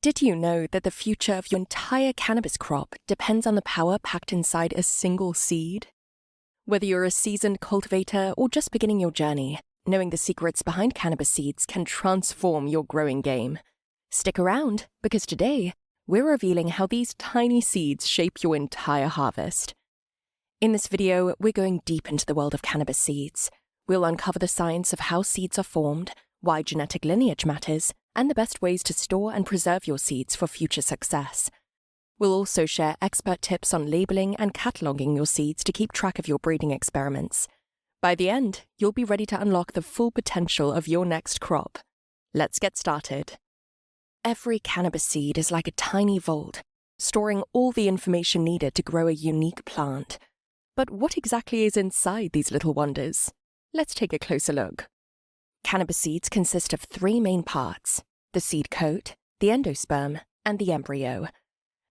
Did you know that the future of your entire cannabis crop depends on the power packed inside a single seed? Whether you're a seasoned cultivator or just beginning your journey, knowing the secrets behind cannabis seeds can transform your growing game. Stick around, because today, we're revealing how these tiny seeds shape your entire harvest. In this video, we're going deep into the world of cannabis seeds. We'll uncover the science of how seeds are formed, why genetic lineage matters, and the best ways to store and preserve your seeds for future success. We'll also share expert tips on labeling and cataloging your seeds to keep track of your breeding experiments. By the end, you'll be ready to unlock the full potential of your next crop. Let's get started. Every cannabis seed is like a tiny vault, storing all the information needed to grow a unique plant. But what exactly is inside these little wonders? Let's take a closer look. Cannabis seeds consist of three main parts: the seed coat, the endosperm, and the embryo.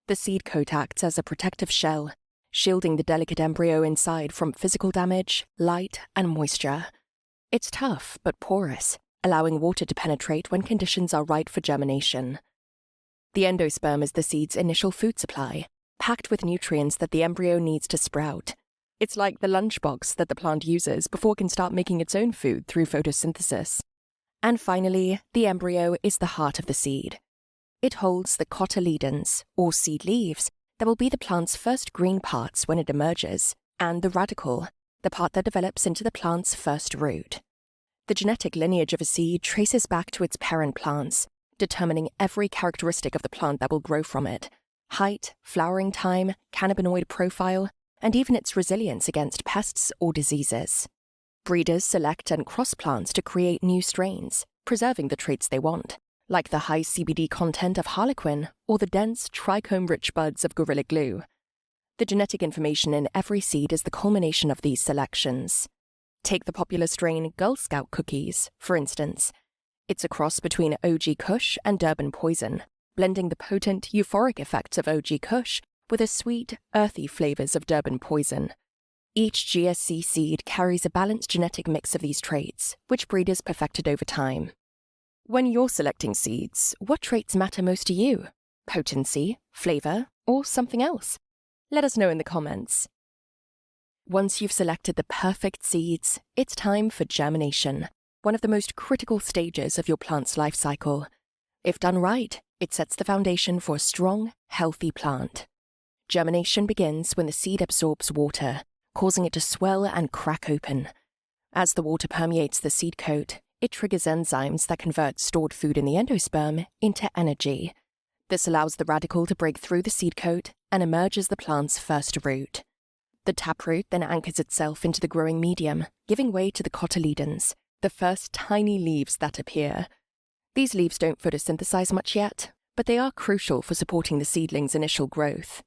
The seed coat acts as a protective shell, shielding the delicate embryo inside from physical damage, light, and moisture. It's tough but porous, allowing water to penetrate when conditions are right for germination. The endosperm is the seed's initial food supply, packed with nutrients that the embryo needs to sprout. It's like the lunchbox that the plant uses before it can start making its own food through photosynthesis. And finally, the embryo is the heart of the seed. It holds the cotyledons, or seed leaves, that will be the plant's first green parts when it emerges, and the radicle, the part that develops into the plant's first root. The genetic lineage of a seed traces back to its parent plants, determining every characteristic of the plant that will grow from it: height, flowering time, cannabinoid profile, and even its resilience against pests or diseases. Breeders select and cross plants to create new strains, preserving the traits they want, like the high CBD content of harlequin or the dense trichome-rich buds of gorilla glue. The genetic information in every seed is the culmination of these selections. Take the popular strain Girl Scout cookies, for instance. It's a cross between OG Kush and Durban Poison, blending the potent, euphoric effects of OG Kush with the sweet, earthy flavors of Durban Poison. Each GSC seed carries a balanced genetic mix of these traits, which breeders perfected over time. When you're selecting seeds, what traits matter most to you? Potency, flavor, or something else? Let us know in the comments. Once you've selected the perfect seeds, it's time for germination, one of the most critical stages of your plant's life cycle. If done right, it sets the foundation for a strong, healthy plant. Germination begins when the seed absorbs water, causing it to swell and crack open. As the water permeates the seed coat, it triggers enzymes that convert stored food in the endosperm into energy. This allows the radicle to break through the seed coat and emerge as the plant's first root. The taproot then anchors itself into the growing medium, giving way to the cotyledons, the first tiny leaves that appear. These leaves don't photosynthesize much yet, but they are crucial for supporting the seedling's initial growth.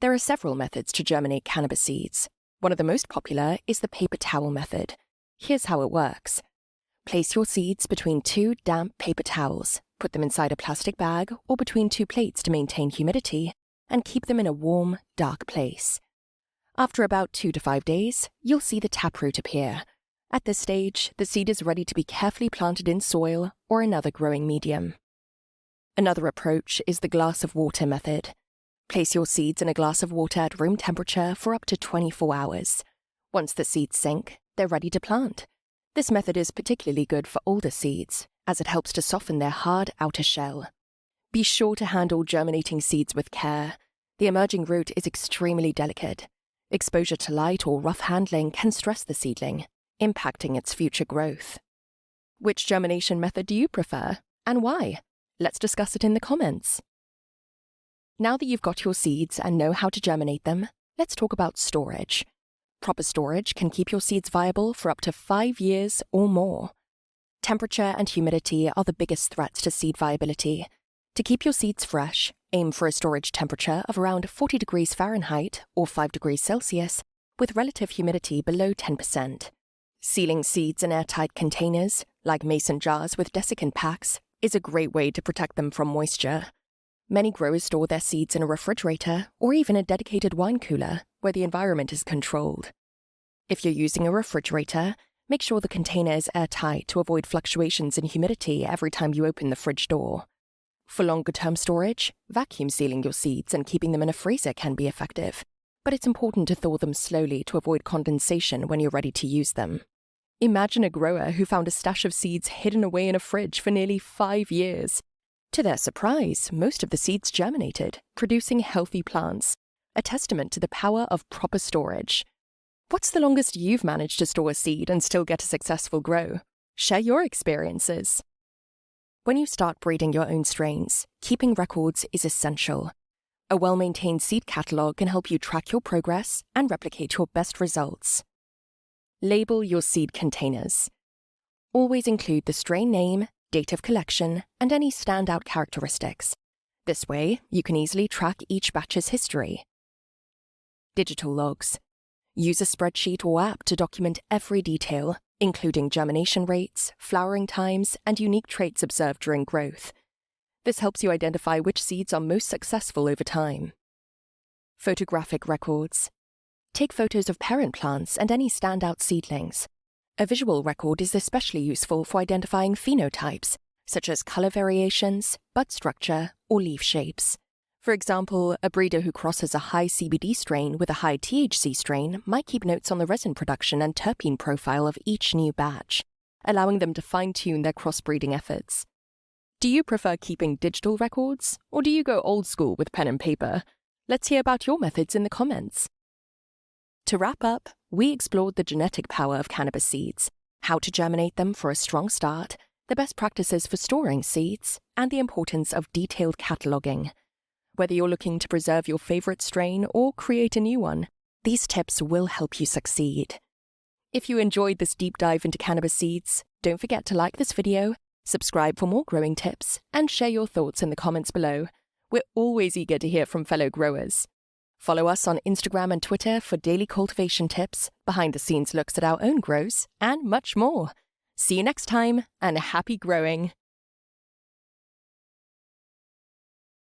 There are several methods to germinate cannabis seeds. One of the most popular is the paper towel method. Here's how it works. Place your seeds between two damp paper towels, put them inside a plastic bag or between two plates to maintain humidity, and keep them in a warm, dark place. After about 2 to 5 days, you'll see the taproot appear. At this stage, the seed is ready to be carefully planted in soil or another growing medium. Another approach is the glass of water method. Place your seeds in a glass of water at room temperature for up to 24 hours. Once the seeds sink, they're ready to plant. This method is particularly good for older seeds, as it helps to soften their hard outer shell. Be sure to handle germinating seeds with care. The emerging root is extremely delicate. Exposure to light or rough handling can stress the seedling, impacting its future growth. Which germination method do you prefer, and why? Let's discuss it in the comments. Now that you've got your seeds and know how to germinate them, let's talk about storage. Proper storage can keep your seeds viable for up to 5 years or more. Temperature and humidity are the biggest threats to seed viability. To keep your seeds fresh, aim for a storage temperature of around 40 degrees Fahrenheit or 5 degrees Celsius, with relative humidity below 10%. Sealing seeds in airtight containers, like mason jars with desiccant packs, is a great way to protect them from moisture. Many growers store their seeds in a refrigerator or even a dedicated wine cooler where the environment is controlled. If you're using a refrigerator, make sure the container is airtight to avoid fluctuations in humidity every time you open the fridge door. For longer-term storage, vacuum sealing your seeds and keeping them in a freezer can be effective, but it's important to thaw them slowly to avoid condensation when you're ready to use them. Imagine a grower who found a stash of seeds hidden away in a fridge for nearly 5 years. To their surprise, most of the seeds germinated, producing healthy plants, a testament to the power of proper storage. What's the longest you've managed to store a seed and still get a successful grow? Share your experiences. When you start breeding your own strains, keeping records is essential. A well-maintained seed catalog can help you track your progress and replicate your best results. Label your seed containers. Always include the strain name, date of collection, and any standout characteristics. This way, you can easily track each batch's history. Digital logs. Use a spreadsheet or app to document every detail, including germination rates, flowering times, and unique traits observed during growth. This helps you identify which seeds are most successful over time. Photographic records. Take photos of parent plants and any standout seedlings. A visual record is especially useful for identifying phenotypes, such as color variations, bud structure, or leaf shapes. For example, a breeder who crosses a high CBD strain with a high THC strain might keep notes on the resin production and terpene profile of each new batch, allowing them to fine-tune their crossbreeding efforts. Do you prefer keeping digital records, or do you go old school with pen and paper? Let's hear about your methods in the comments. To wrap up, we explored the genetic power of cannabis seeds, how to germinate them for a strong start, the best practices for storing seeds, and the importance of detailed cataloging. Whether you're looking to preserve your favorite strain or create a new one, these tips will help you succeed. If you enjoyed this deep dive into cannabis seeds, don't forget to like this video, subscribe for more growing tips, and share your thoughts in the comments below. We're always eager to hear from fellow growers. Follow us on Instagram and Twitter for daily cultivation tips, behind-the-scenes looks at our own grows, and much more. See you next time, and happy growing!